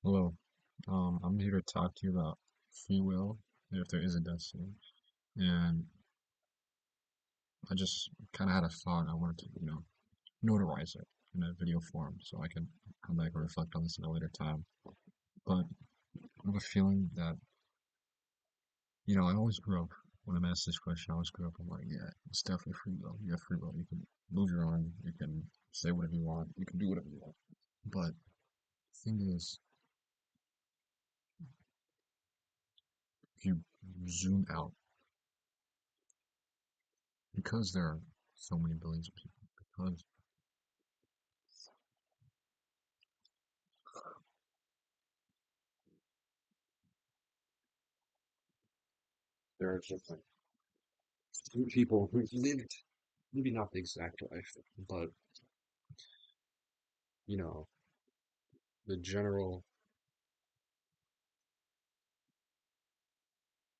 Hello. I'm here to talk to you about free will, if there is a destiny. And I just kind of had a thought. I wanted to, notarize it in a video form so I can come back and reflect on this in a later time. But I have a feeling that, I always grew up, when I'm asked this question, I always grew up, I'm like, yeah, it's definitely free will. You have free will. You can move your arm. You can say whatever you want. You can do whatever you want. But the thing is, if you zoom out, because there are so many billions of people, because there are just like people who lived maybe not the exact life, but you know, the general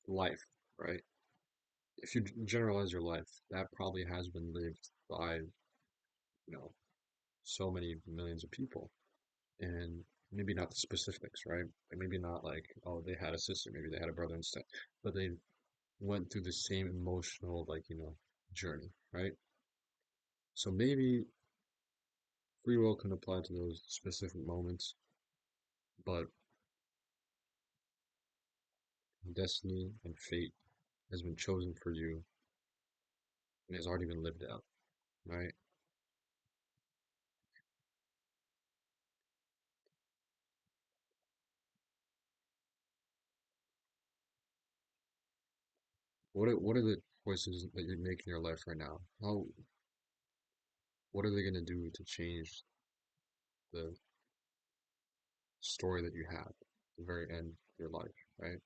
life, right? If you generalize your life, that probably has been lived by, so many millions of people. And maybe not the specifics, right? And maybe not like, oh, they had a sister, maybe they had a brother instead, but they went through the same emotional, like, journey, right? So maybe free will can apply to those specific moments, but destiny and fate has been chosen for you and has already been lived out, right? What are the choices that you're making in your life right now? What are they going to do to change the story that you have, the very end of your life, right?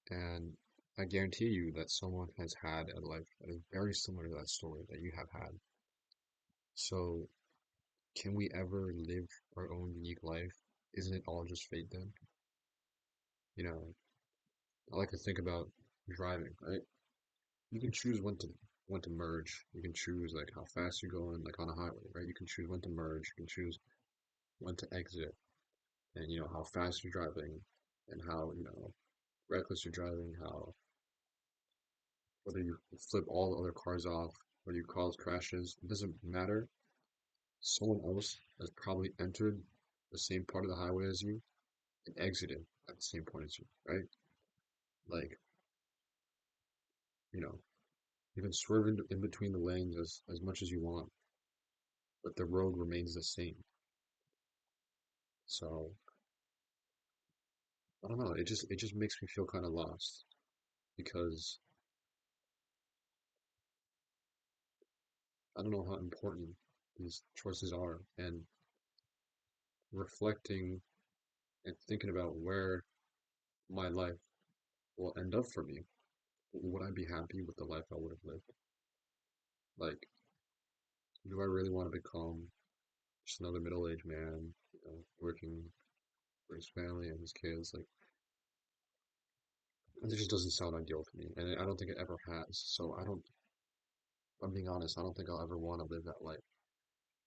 And I guarantee you that someone has had a life that is very similar to that story that you have had. So, can we ever live our own unique life? Isn't it all just fate then? You know, I like to think about driving, right? You can choose when to merge. You can choose like how fast you're going, like on a highway, right? You can choose when to merge. You can choose when to exit, and how fast you're driving, and how reckless you're driving, how whether you flip all the other cars off, whether you cause crashes, it doesn't matter. Someone else has probably entered the same part of the highway as you and exited at the same point as you, right? Like, you know, you can swerve in between the lanes as much as you want, but the road remains the same. So I don't know. It just makes me feel kind of lost because I don't know how important these choices are, and reflecting and thinking about where my life will end up for me. Would I be happy with the life I would have lived? Like, do I really want to become just another middle-aged man, working for his family and his kids? Like, it just doesn't sound ideal to me, and I don't think it ever has. So I don't. I'm being honest. I don't think I'll ever want to live that life.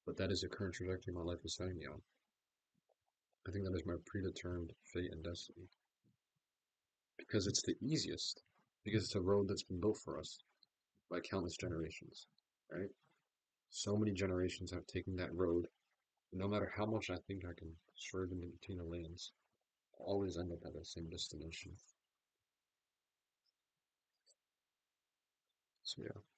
But that is the current trajectory my life is setting me on. I think that is my predetermined fate and destiny because it's the easiest, because it's a road that's been built for us by countless generations, right? So many generations have taken that road. No matter how much I think I can swerve in between the lanes, I'll always end up at the same destination. So yeah.